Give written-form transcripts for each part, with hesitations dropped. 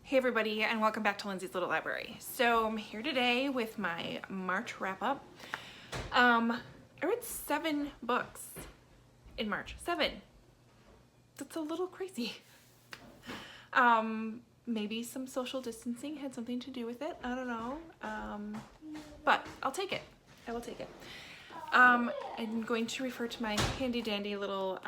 Hey everybody, and welcome back to Lindsay's Little Library. So I'm here today with my March wrap-up. I read 7 books in March. 7. That's a little crazy. Maybe some social distancing had something to do with it. I don't know. But I'll take it. I will take it. I'm going to refer to my handy dandy little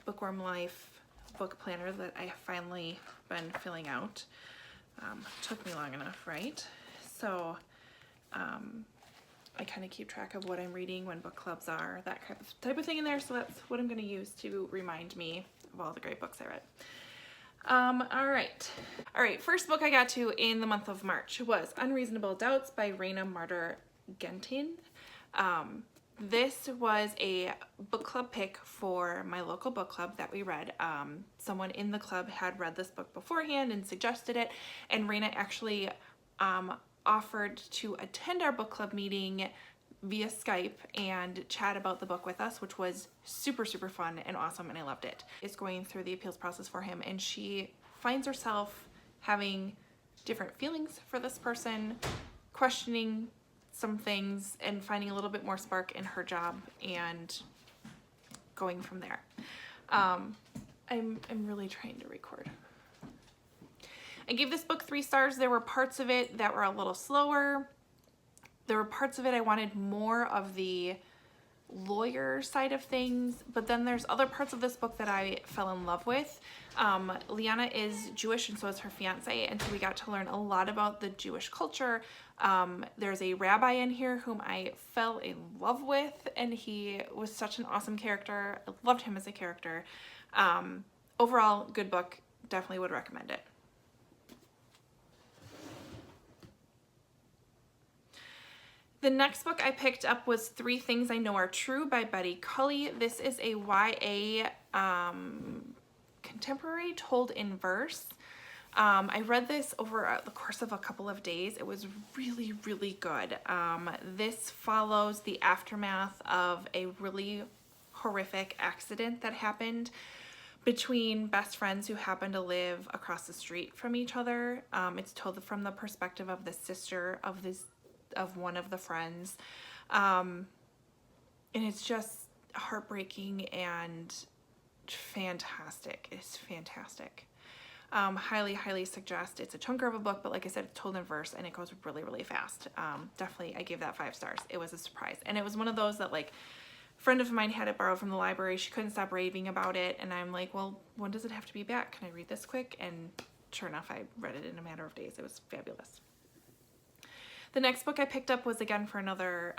Bookworm Life book planner that I have finally been filling out. Took me long enough, right? So I kind of keep track of what I'm reading, when book clubs are, that type of thing in there. So that's what I'm going to use to remind me of all the great books I read. All right. First book I got to in the month of March was Unreasonable Doubts by Raina Marder Gentin. This was a book club pick for my local book club that we read. Someone in the club had read this book beforehand and suggested it, and Raina actually offered to attend our book club meeting via Skype and chat about the book with us, which was super, super fun and awesome, and I loved it. It's going through the appeals process for him, and she finds herself having different feelings for this person, questioning some things and finding a little bit more spark in her job and going from there. I'm really trying to record. I gave this book 3 stars. There were parts of it that were a little slower. There were parts of it I wanted more of the lawyer side of things, but then there's other parts of this book that I fell in love with. Liana is Jewish, and so is her fiance, and so we got to learn a lot about the Jewish culture. There's a rabbi in here whom I fell in love with, and he was such an awesome character. I loved him as a character. Overall, good book. Definitely would recommend it. The next book I picked up was Three Things I Know Are True by Betty Cully. This is a YA contemporary told in verse. I read this over the course of a couple of days. It was really, really good. This follows the aftermath of a really horrific accident that happened between best friends who happen to live across the street from each other. It's told from the perspective of the sister of one of the friends. And it's just heartbreaking and fantastic. It's fantastic. Highly, highly suggest. It's a chunker of a book, but like I said, it's told in verse and it goes really, really fast. Definitely, I gave that 5 stars. It was a surprise. And it was one of those that, like, a friend of mine had it borrowed from the library. She couldn't stop raving about it. And I'm like, well, when does it have to be back? Can I read this quick? And sure enough, I read it in a matter of days. It was fabulous. The next book I picked up was again for another,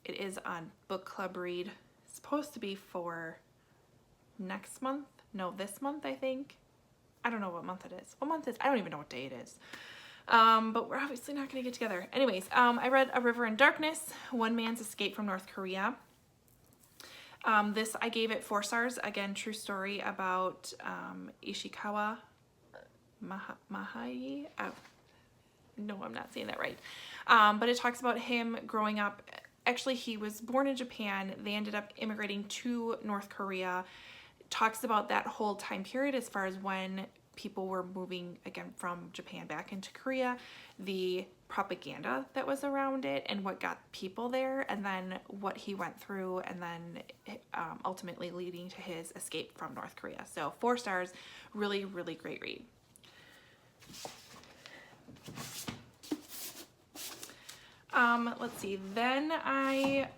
it is on book club read. It's supposed to be for next month. No, this month, I think. I don't know what month it is. What month is, I don't even know what day it is. But we're obviously not going to get together. Anyways, I read A River in Darkness, One Man's Escape from North Korea. This, I gave it 4 stars. Again, true story about Ishikawa Mahai. No, I'm not saying that right. But it talks about him growing up. Actually, he was born in Japan. They ended up immigrating to North Korea. It talks about that whole time period as far as when people were moving again from Japan back into Korea, the propaganda that was around it and what got people there, and then what he went through, and then ultimately leading to his escape from North Korea. So 4 stars, really, really great read. Let's see, then I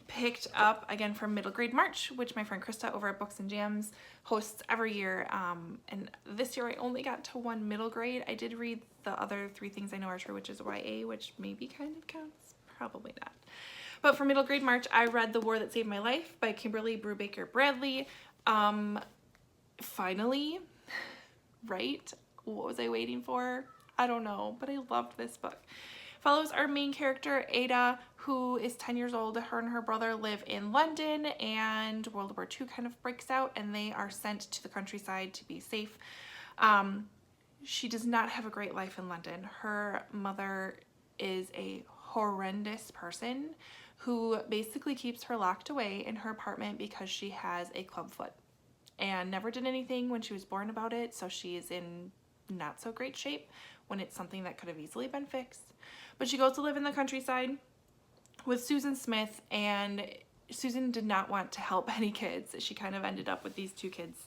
picked up again from Middle Grade March, which my friend Krista over at Books and Jams hosts every year. And this year I only got to 1 middle grade. I did read the other 3 Things I Know Are True, which is YA, which maybe kind of counts, probably not. But for Middle Grade March, I read The War That Saved My Life by Kimberly Brubaker Bradley. Finally, right? What was I waiting for? I don't know, but I loved this book. Follows our main character, Ada, who is 10 years old. Her and her brother live in London, and World War II kind of breaks out, and they are sent to the countryside to be safe. She does not have a great life in London. Her mother is a horrendous person who basically keeps her locked away in her apartment because she has a clubfoot and never did anything when she was born about it, so she is in not so great shape when it's something that could have easily been fixed. But she goes to live in the countryside with Susan Smith, and Susan did not want to help any kids. She kind of ended up with these two kids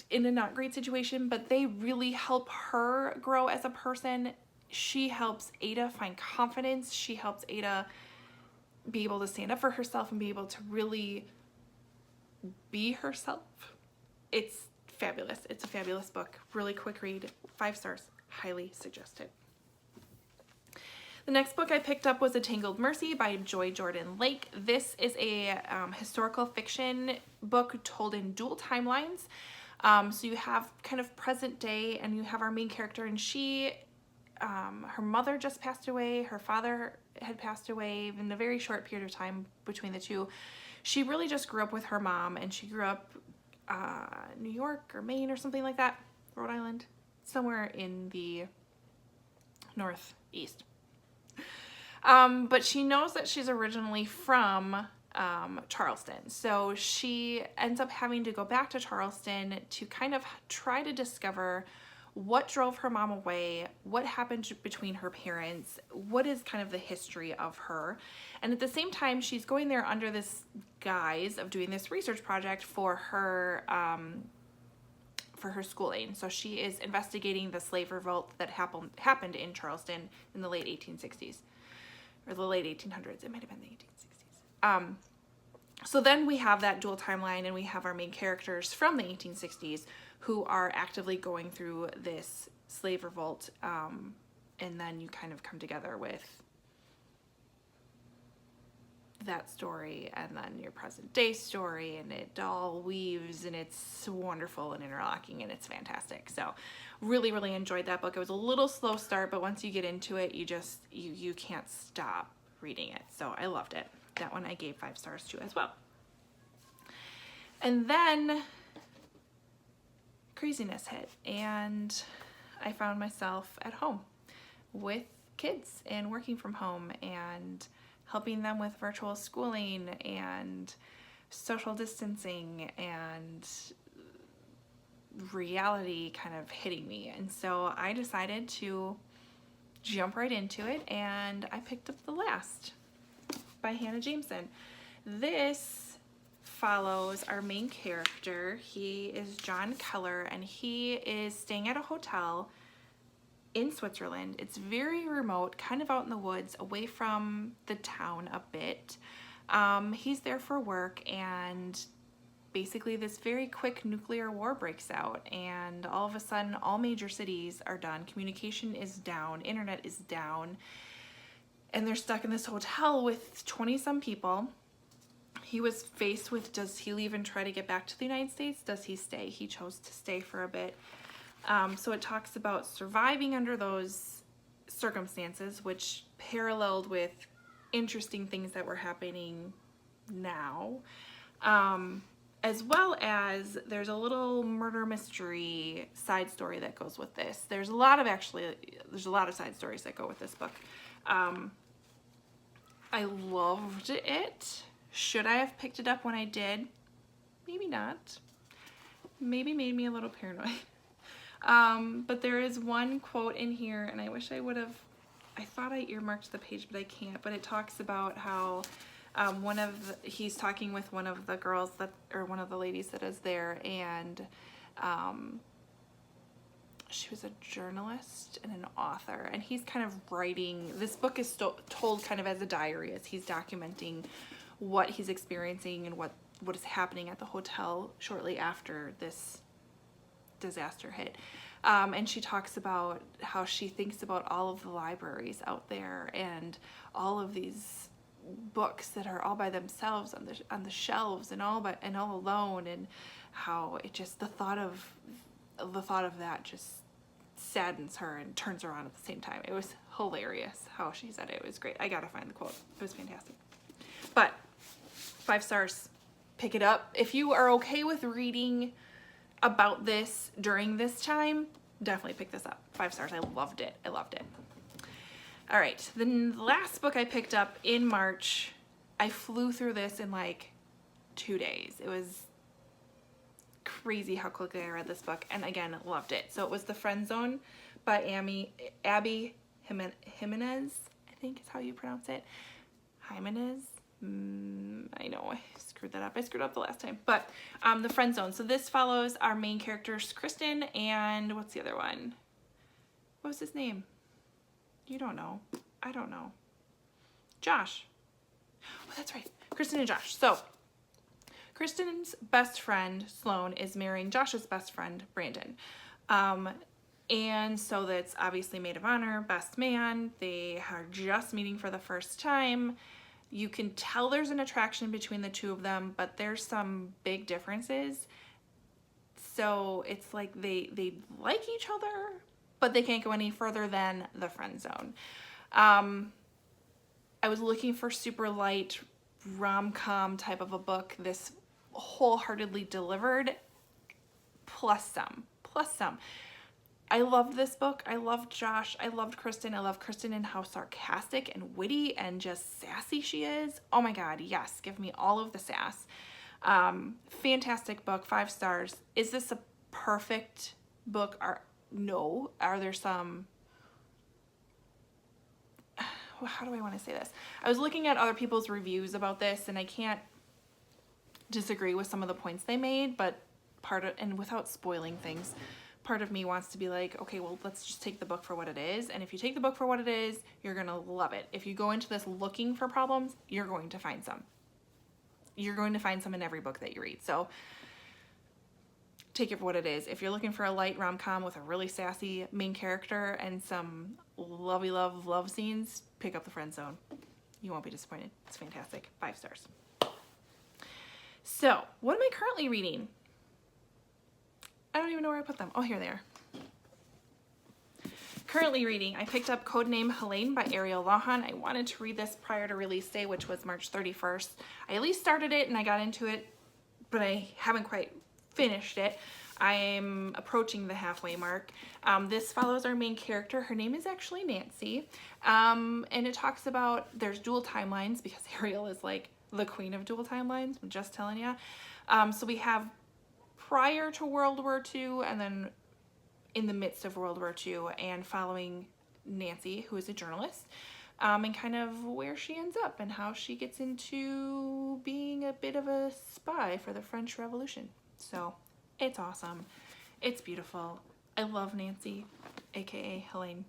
in a not great situation, but they really help her grow as a person. She helps Ada find confidence. She helps Ada be able to stand up for herself and be able to really be herself. It's fabulous. It's a fabulous book. Really quick read. 5 stars. Highly suggest it. The next book I picked up was A Tangled Mercy by Joy Jordan Lake. This is a historical fiction book told in dual timelines. So you have kind of present day, and you have our main character, and she, her mother just passed away, her father had passed away in a very short period of time between the two. She really just grew up with her mom, and she grew up New York or Maine or something like that, Rhode Island, somewhere in the northeast. But she knows that she's originally from Charleston. So she ends up having to go back to Charleston to kind of try to discover what drove her mom away, what happened between her parents, what is kind of the history of her. And at the same time, she's going there under this guise of doing this research project for her schooling. So she is investigating the slave revolt that happened in Charleston in the late 1860s. Or the late 1800s. It might have been the 1860s. So then we have that dual timeline, and we have our main characters from the 1860s who are actively going through this slave revolt. And then you kind of come together with that story and then your present day story, and it all weaves, and it's wonderful and interlocking, and it's fantastic. So really, really enjoyed that book. It was a little slow start, but once you get into it, you can't stop reading it. So I loved it. That one I gave 5 stars to as well. And then craziness hit, and I found myself at home with kids and working from home and helping them with virtual schooling and social distancing and reality kind of hitting me. And so I decided to jump right into it, and I picked up The Last by Hannah Jameson. This follows our main character. He is John Keller, and he is staying at a hotel in Switzerland. It's very remote, kind of out in the woods, away from the town a bit. He's there for work, and basically this very quick nuclear war breaks out, and all of a sudden all major cities are done. Communication is down, internet is down, and they're stuck in this hotel with 20-some people. He was faced with, does he leave and try to get back to the United States? Does he stay? He chose to stay for a bit. So it talks about surviving under those circumstances, which paralleled with interesting things that were happening now. As well as there's a little murder mystery side story that goes with this. There's a lot of side stories that go with this book. I loved it. Should I have picked it up when I did? Maybe not. Maybe made me a little paranoid. But there is one quote in here, and I wish I would have, I thought I earmarked the page, but I can't. But it talks about how he's talking with one of the girls or one of the ladies that is there, and she was a journalist and an author, and he's kind of writing, this book is told kind of as a diary, as he's documenting what he's experiencing and what is happening at the hotel shortly after this disaster hit. And she talks about how she thinks about all of the libraries out there and all of these books that are all by themselves on the shelves and all alone, and how it just, the thought of that just saddens her and turns her on at the same time. It was hilarious how she said it. It was great. I gotta find the quote. It was fantastic. But 5 stars. Pick it up. If you are okay with reading about this during this time, definitely pick this up. 5 stars. I loved it. I loved it. All right, the last book I picked up in March, I flew through this in like 2 days. It was crazy how quickly I read this book, and again, loved it. So it was The Friendzone by Abby Jimenez, I think is how you pronounce it. Jimenez? I know I screwed that up. I screwed up the last time. But The Friendzone. So this follows our main characters, Kristen and what's the other one? What was his name? You don't know. I don't know. Josh. Oh, that's right. Kristen and Josh. So Kristen's best friend, Sloane, is marrying Josh's best friend, Brandon. And so that's obviously maid of honor, best man. They are just meeting for the first time. You can tell there's an attraction between the two of them, but there's some big differences. So it's like they like each other, but they can't go any further than the friend zone. I was looking for super light rom-com type of a book. This wholeheartedly delivered, plus some. I loved this book. I loved Josh. I loved Kristen. I love Kristen and how sarcastic and witty and just sassy she is. Oh my God, yes, give me all of the sass. Fantastic book, 5 stars. Is this a perfect book? No. Are there some, how do I want to say this? I was looking at other people's reviews about this, and I can't disagree with some of the points they made, but and without spoiling things, part of me wants to be like, okay, well, let's just take the book for what it is. And if you take the book for what it is, you're going to love it. If you go into this looking for problems, you're going to find some. You're going to find some in every book that you read. So take it for what it is. If you're looking for a light rom-com with a really sassy main character and some lovey love scenes, pick up The Friend Zone. You won't be disappointed. It's fantastic. 5 stars. So what am I currently reading? I don't even know where I put them. Oh, here they are. Currently reading, I picked up Codename Helene by Ariel Lawhon. I wanted to read this prior to release day, which was March 31st. I at least started it and I got into it, but I haven't quite finished it. I'm approaching the halfway mark. This follows our main character. Her name is actually Nancy. And it talks about, there's dual timelines because Ariel is like the queen of dual timelines. I'm just telling you. So we have prior to World War II and then in the midst of World War II, and following Nancy, who is a journalist, and kind of where she ends up and how she gets into being a bit of a spy for the French Revolution. So it's awesome. It's beautiful. I love Nancy, aka Helene.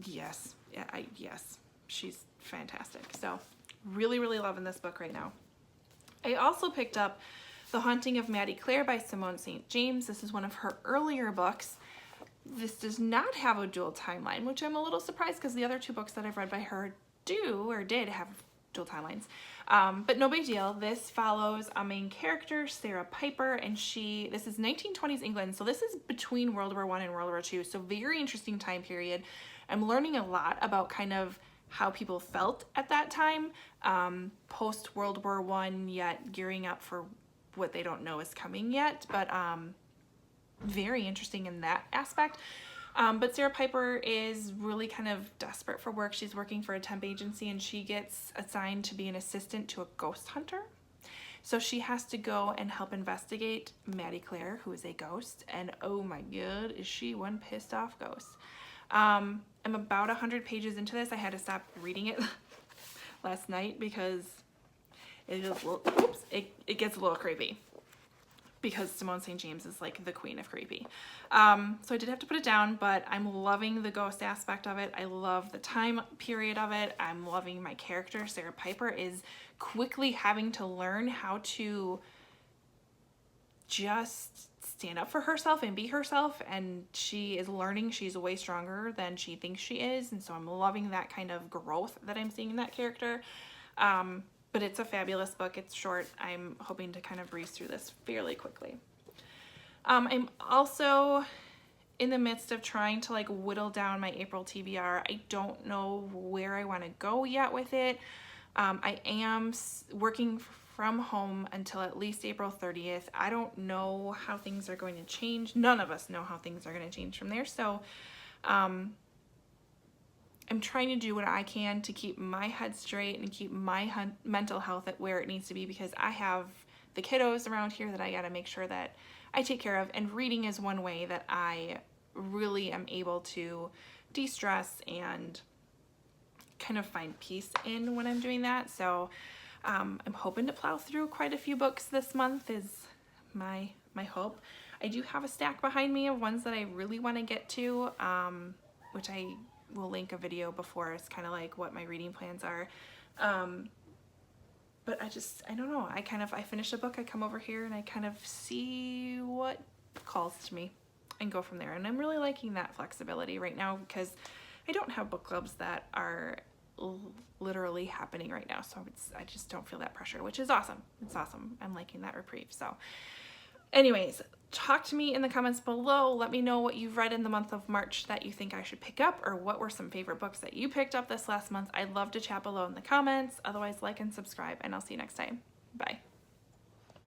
Yes. Yeah, yes. She's fantastic. So really, really loving this book right now. I also picked up The Haunting of Maddie Clare by Simone St. James. This is one of her earlier books. This does not have a dual timeline, which I'm a little surprised because the other 2 books that I've read by her did have dual timelines. But no big deal. This follows a main character, Sarah Piper, and this is 1920s England, so this is between World War I and World War II, so very interesting time period. I'm learning a lot about kind of how people felt at that time, post World War I, yet gearing up for what they don't know is coming yet, but very interesting in that aspect. But Sarah Piper is really kind of desperate for work. She's working for a temp agency and she gets assigned to be an assistant to a ghost hunter. So she has to go and help investigate Maddie Clare, who is a ghost, and oh my God, is she one pissed off ghost. I'm about 100 pages into this. I had to stop reading it last night because it gets a little creepy, because Simone St. James is like the queen of creepy. So I did have to put it down, but I'm loving the ghost aspect of it. I love the time period of it. I'm loving my character. Sarah Piper is quickly having to learn how to just stand up for herself and be herself, and she is learning she's way stronger than she thinks she is, and so I'm loving that kind of growth that I'm seeing in that character. But it's a fabulous book. It's short. I'm hoping to kind of breeze through this fairly quickly. I'm also in the midst of trying to like whittle down my April TBR. I don't know where I want to go yet with it. I am working from home until at least April 30th. I don't know how things are going to change. None of us know how things are going to change from there. So I'm trying to do what I can to keep my head straight and keep my mental health at where it needs to be, because I have the kiddos around here that I gotta make sure that I take care of, and reading is one way that I really am able to de-stress and kind of find peace in when I'm doing that. So I'm hoping to plow through quite a few books this month is my hope. I do have a stack behind me of ones that I really want to get to, which I will link a video before. It's kind of like what my reading plans are. But I don't know. I finish a book, I come over here and I kind of see what calls to me and go from there. And I'm really liking that flexibility right now because I don't have book clubs that are literally happening right now. So I just don't feel that pressure, which is awesome. It's awesome. I'm liking that reprieve. So anyways, talk to me in the comments below. Let me know what you've read in the month of March that you think I should pick up, or what were some favorite books that you picked up this last month. I'd love to chat below in the comments. Otherwise, like and subscribe, and I'll see you next time. Bye.